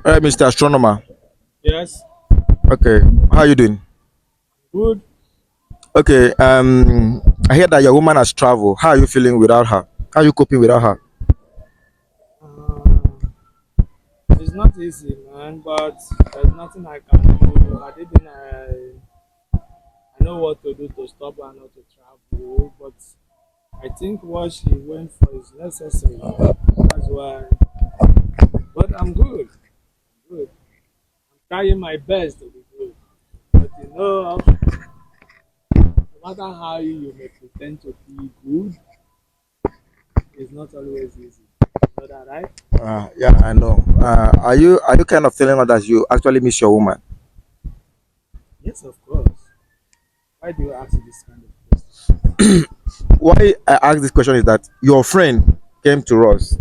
All right, Mr. Astronomer. Yes, Okay, how you doing? good. Okay, I hear that your woman has traveled. How are you feeling without her? How are you coping without her? Uh, it's not easy, man, but there's nothing I can do. I know what to do to stop her not to travel, but I think what she went for is necessary. That's why. But I'm good. Good. I'm trying my best to be good. But no matter how you may pretend to be good, it's not always easy. You know that, right? Yeah, I know. Are you kind of feeling that you actually miss your woman? Yes, of course. Why do you ask this kind of question? Why I ask this question is that your friend came to us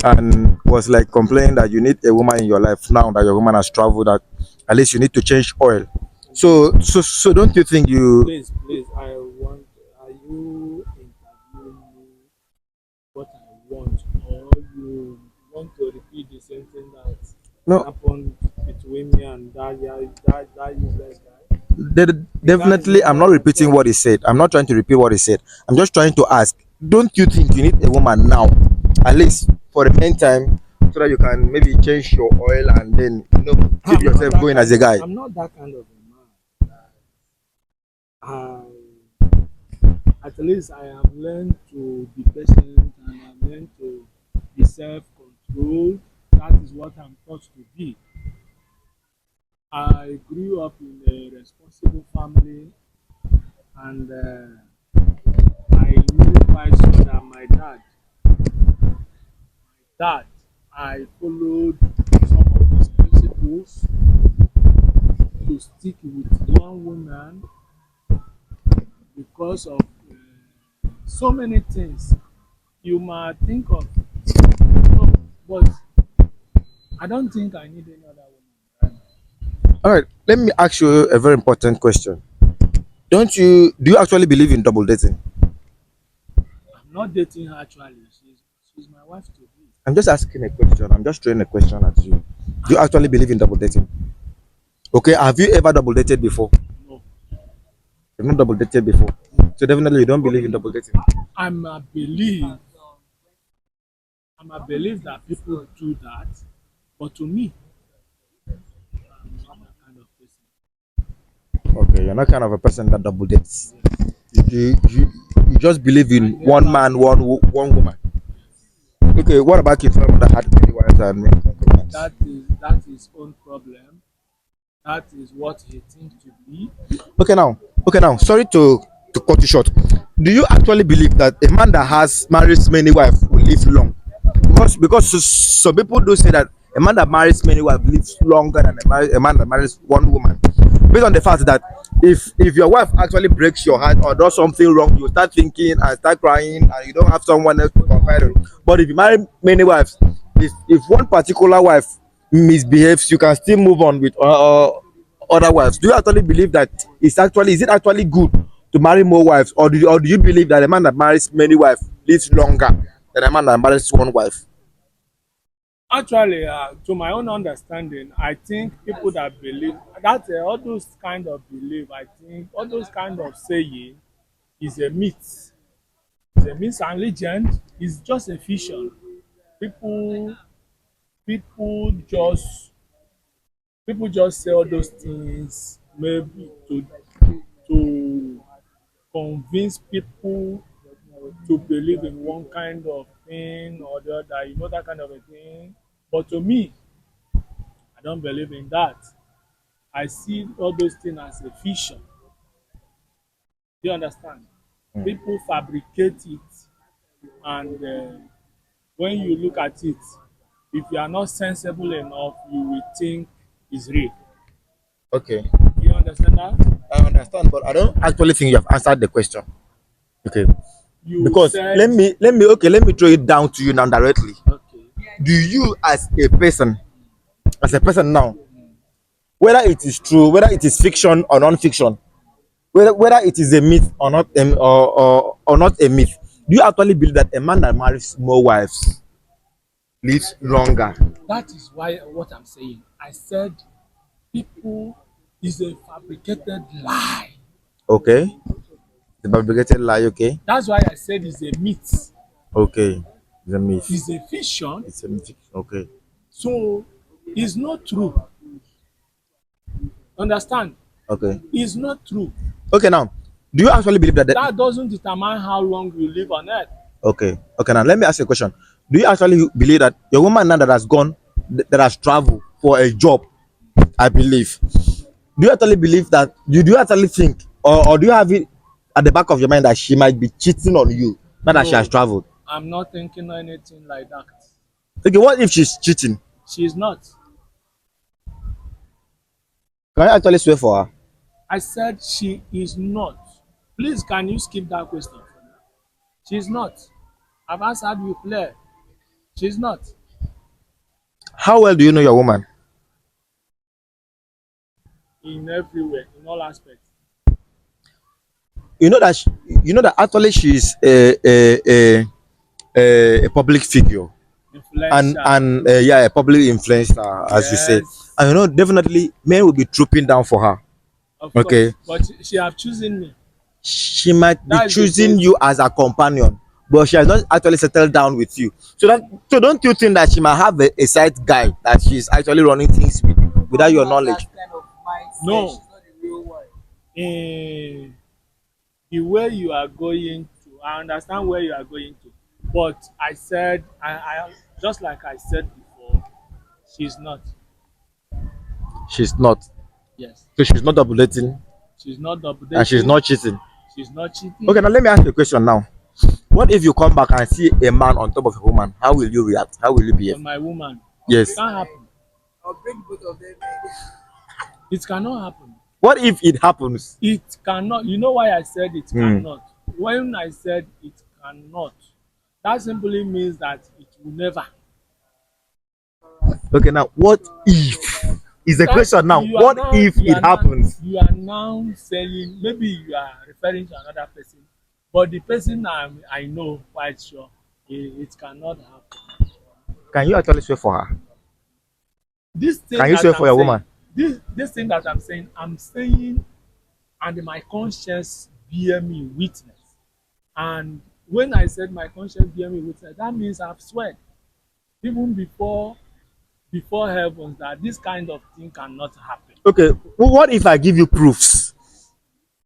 and was like complaining that you need a woman in your life now that your woman has traveled. That at least you need to change oil. So don't you think you? Please, are you interviewing me what I want, or you want to repeat the same thing that No, happened between me and that useless guy? The guy is definitely, no I'm not more my repeating friend. what he said. I'm not trying to repeat what he said. I'm just trying to ask. Don't you think you need a woman now, at least for the meantime, so that you can maybe change your oil and then keep yourself going as a guy? I'm not that kind of a man. I, at least I have learned to be patient and I've learned to be self-controlled. That is what I'm taught to be. I grew up in a responsible family, and I knew quite so that my dad, I followed some of his principles to stick with one woman because of so many things you might think of. No, but I don't think I need any other woman right now. All right, let me ask you a very important question. Don't you do you actually believe in double dating? I'm not dating her actually. She's my wife to be. I'm just asking a question. I'm just throwing a question at you. Do you actually believe in double dating? Okay, have you ever double dated before? No. You've not double dated before, so definitely you don't believe in double dating. I'm a believe I'm a belief that people do that, but to me, I'm not that kind of person. Okay, you're not kind of a person that double dates. You just believe I in one never man, do. one woman. Yes. Okay, what about your someone that had many wives and many concubines? That is his own problem. That is what he thinks to be. Okay, now, Sorry to cut you short. Do you actually believe that a man that has marries many wives will live long? Because some people do say that a man that marries many wives lives longer than a man that marries one woman, based on the fact that if your wife actually breaks your heart or does something wrong, you start thinking and start crying and you don't have someone else to confide in. But if you marry many wives, if one particular wife misbehaves, you can still move on with other wives. Do you actually believe that is it actually good to marry more wives, or do you believe that a man that marries many wives lives longer than a man that marries one wife? Actually, to my own understanding, I think people that believe that all those kind of belief, I think all those kind of saying is a myth. It's a myth and legend. It's just a fiction. People, people just say all those things maybe to convince people to believe in one kind of thing or the other, that kind of a thing. But to me, I don't believe in that. I see all those things as a fiction. Do you understand? People fabricate it, and when you look at it, if you are not sensible enough, you will think it's real. Okay, Do you understand that? I understand, but I don't actually think you have answered the question. Okay, You because said, let me throw it down to you now directly. okay. Do you, as a person now, whether it is true, whether it is fiction or non-fiction, whether it is a myth or not, or not a myth, do you actually believe that a man that marries more wives lives longer. That is why what I'm saying. I said people is a fabricated lie. Okay. The fabricated lie. Okay. That's why I said it's a myth. Okay. It's a myth. It's a fiction. It's a myth. Okay. So it's not true. Understand? Okay. It's not true. Okay. Now, do you actually believe that? That doesn't determine how long you live on earth. Okay. Okay. Now, let me ask you a question. Do you actually believe that your woman now that has gone, that has traveled for a job, I believe. Do you actually believe that? Do you actually think, or do you have it at the back of your mind that she might be cheating on you now that she has No, traveled? I'm not thinking anything like that. Okay. What if she's cheating? She's not. Can you actually swear for her? I said she is not. Please, can you skip that question? She's not. I've answered you clear. She's not. How well do you know your woman? In everywhere, in all aspects. You know that actually she's a public figure, and Influential. yeah, a public influencer, as you say. Yes, And definitely men will be trooping down for her. of Okay. course. But she have chosen me. She might be That is the choosing case. you as a companion, but she has not actually settled down with you. So don't you think that she might have a side guy that she's actually running things with without your knowledge? No. She's not the real one. The way you are going to, I understand where you are going to, but I said, I just like I said before, she's not. She's not. Yes, So she's not double dating she's not double and she's dating. not cheating. She's not cheating. Okay, now let me ask you a question now. What if you come back and see a man on top of a woman? How will you react? How will you behave? On my woman. Yes. It can't happen. I'll bring both of them. It cannot happen. What if it happens? It cannot. You know why I said it Hmm. cannot? When I said it cannot, that simply means that it will never. Okay, now what if is the That question now? you are What now- if you it are now- happens? You are now saying maybe you are referring to another person, but the person I know quite sure it cannot happen. Can you actually swear for her? This thing Can you that swear I'm for your saying, woman? This thing that I'm saying, and my conscience bear me witness. And when I said my conscience bear me witness, that means I've swear even before heavens that this kind of thing cannot happen. Okay, well, what if I give you proofs?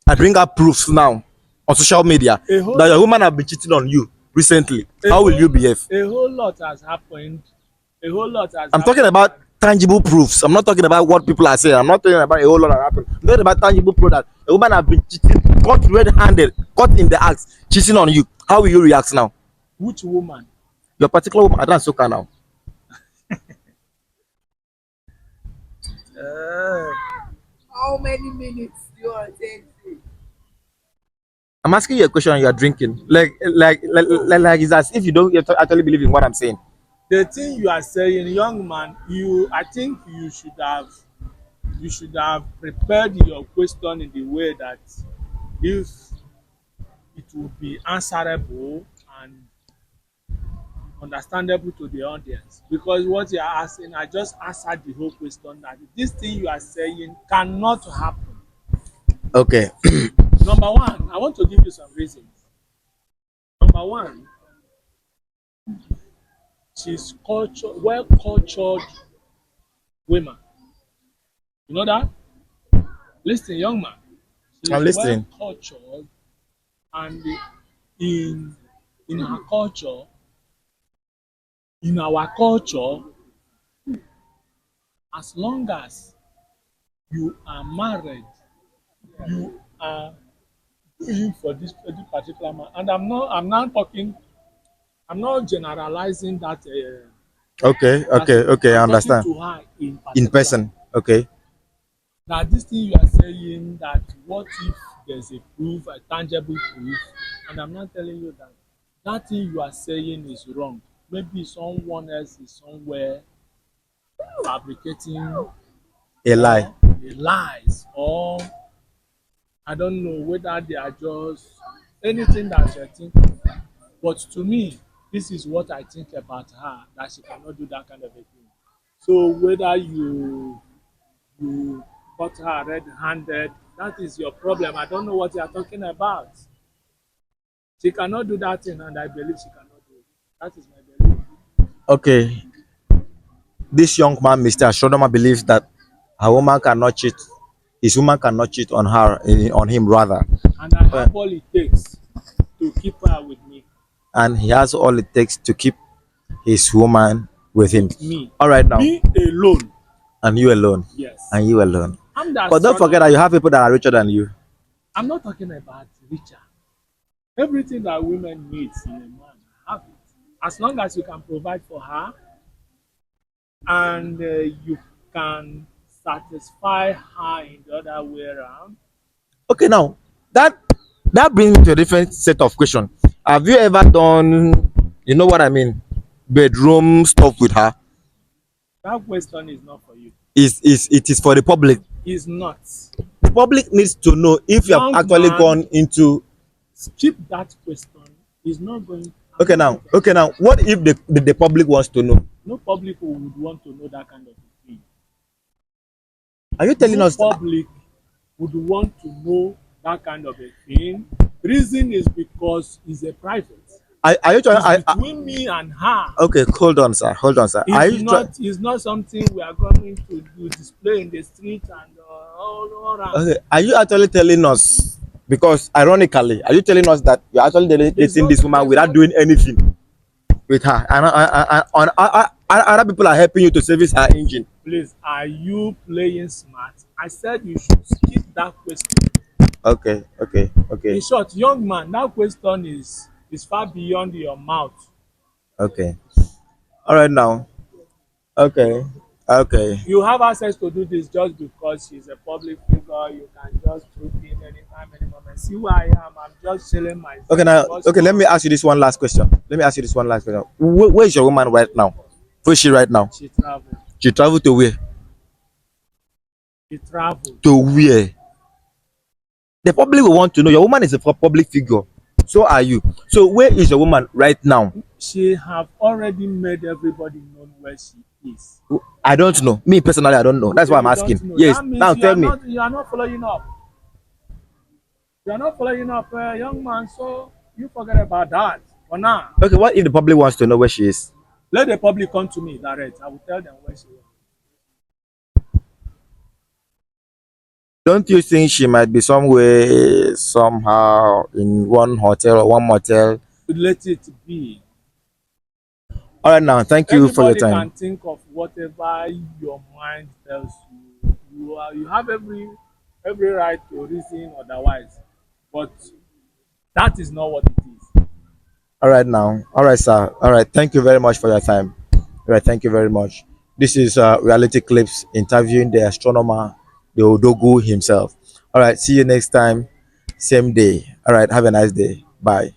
I bring up proofs now on social media A whole- that your woman have been cheating on you recently. A How will whole- you behave? A whole lot has happened. A whole lot has I'm happened. talking about tangible proofs. I'm not talking about what people are saying. I'm not talking about a whole lot that happened. I'm talking about tangible proof that a woman have been cheating, caught red-handed, caught in the act, cheating on you. How will you react now? Which woman? Your particular woman, I don't so now. How many minutes do you attend to? I'm asking you a question and you are drinking. Like it's as if you don't actually believe in what I'm saying. The thing you are saying, young man, I think you should have prepared your question in the way that if it will be answerable and understandable to the audience, because what you are asking, I just answered the whole question that this thing you are saying cannot happen. Okay. Number one, I want to give you some reasons. Number one, she's well cultured women. You know that? Listen, young man. She's I'm listening. well cultured, and in her culture, in our culture, as long as you are married, you are doing for this particular man. And I'm not generalizing that. Okay. I I'm understand. talking to her in In particular. person. Okay. Now, this thing you are saying that what if there's a proof, a tangible proof, and I'm not telling you that that thing you are saying is wrong. Maybe someone else is somewhere fabricating A lie. a lies, or I don't know whether they are just anything that you're thinking. But to me, this is what I think about her, that she cannot do that kind of a thing. So whether you caught her red-handed, that is your problem. I don't know what you are talking about. She cannot do that thing, and I believe she cannot do it. That is my belief. Okay, this young man, Mr. Astronomer, believes that a woman cannot cheat. His woman cannot cheat on her, on him rather, And I uh, have all it takes to keep her with me. and he has all it takes to keep his woman with him. With me. All right now, Me alone. and you alone, Yes. and you alone. I'm the But don't forget that you have people that are richer than you. I'm not talking about richer. Everything that women need in a man, I have it. As long as you can provide for her and you can satisfy her in the other way around. Okay, now that that brings me to a different set of question. Have you ever done, you know what I mean, bedroom stuff with her? That question is not for you. Is it is for the public? It's not. The public needs to know if you have Young actually man, gone into. skip that question. It's not going. Okay now, what if the public wants to know? No public would want to know that kind of thing. Are you telling No us? public would want to know that kind of a thing. Reason is because it's a private. Are you trying? It's between me and her. Okay, hold on, sir. Hold on, sir. Are you It's not something we are going to display in the street and all around. okay? Are you actually telling us? Because ironically, are you telling us that you're actually dating this woman without doing anything with her, and other people are helping you to service her engine? Please, are you playing smart? I said you should skip that question. Okay. In short, young man, that question is far beyond your mouth. Okay. All right now. Okay. Okay. You have access to do this just because she's a public figure. You can just troop in anytime, any moment. See where I am. I'm just chilling myself. Okay now. Okay. Let me ask you this one last question. Where is your woman right now? Where is she right now? She traveled. She traveled to where? She traveled. To where? The public will want to know. Your woman is a public figure. So are you. So where is your woman right now? She have already made everybody know where she is. I don't know. Me personally, I don't know. That's why I'm You asking. don't know. Yes. That means Now tell me. You are not following up. You are not following up, young man. So you forget about that for now. Okay. What if the public wants to know where she is? Let the public come to me direct. I will tell them where she is. Don't you think she might be somewhere, somehow, in one hotel or one motel? Let it be. All right, now, thank you for your Everybody time. can think of whatever your mind tells you. You have every right to reason otherwise, but that is not what it is. All right, now. All right, sir. All right, thank you very much for your time. All right, thank you very much. This is Reality Clips interviewing the astronomer, the Odogu himself. All right, see you next time, same day. All right, have a nice day. Bye.